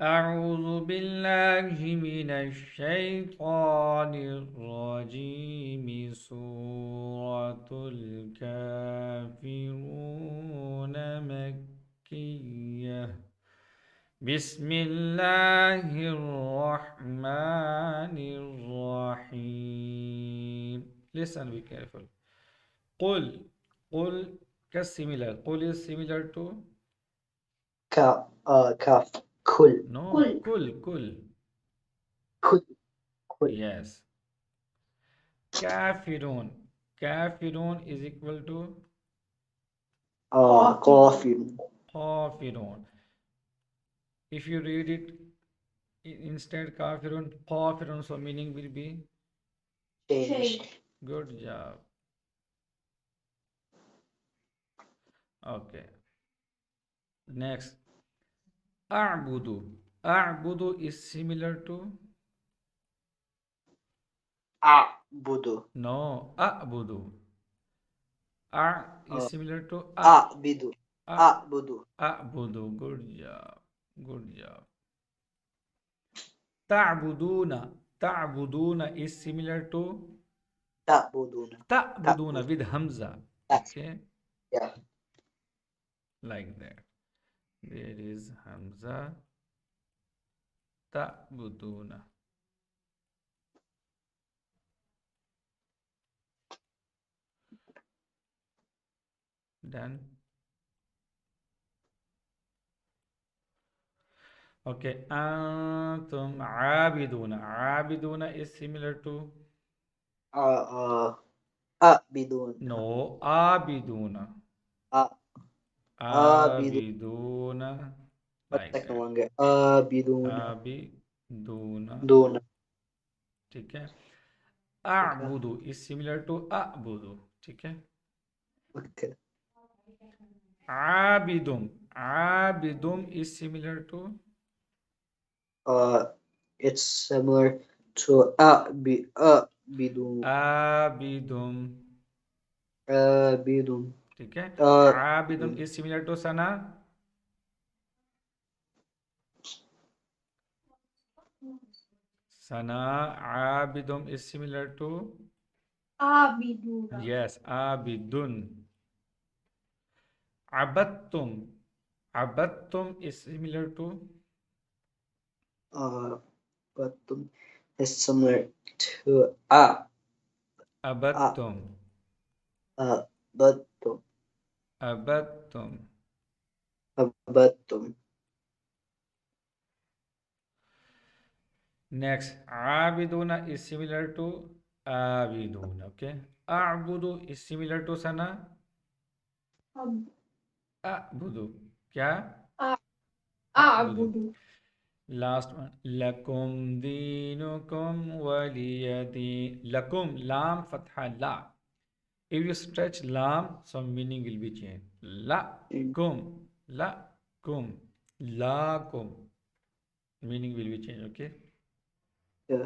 أعوذ بالله من الشيطان الرجيم سورة الكافرون مكية بسم الله الرحمن الرحيم. Listen, be careful. قل قل similar. قل is similar to كاف كل no كل. كل كل Yes. Kafirun. Kafirun is equal to قاف Kafirun. If you read it instead Kafirun, Kafirun, so meaning will be change good job. Okay. Next. A'budu. A'budu is similar to أعبد no A'budu. A is آه، similar to A. أعبد A. أعبد A'budu. Good job. Good job. Ta'buduna. Ta'buduna is similar to تعبدون ta'buduna تعبد with Hamza. That's Okay, yeah. like that. There is Hamza. Ta'buduna. Done. Okay. Antum abiduna. Abiduna is similar to أعبدون no abiduna. أ- أعبدون Abiduna. Like second that. one أعبدون Abiduna. دون ठीक है. okay A'budu is similar to a'budu. ठीक है. okay Abidum. Abidum is similar to uh it's similar to أعبدون Abidum. أعبدون ठीक है. Abidum أعبدون is similar to Sana. Sana. Abidum is similar to yes. Abidun. Abattum. Abattum is similar to uh but it's similar to Abattum. but Abattum. أعبدتم Next, Abiduna is similar to Abidun. Okay. A'budu is similar to Sana. A'budu. क्या? A'budu. Last one. Lakum dinukum waliyadi. Lakum, lam, fatha, la. If you stretch lam, some meaning will be changed. La, kum, la, kum, la, kum. Meaning will be changed, okay? yeah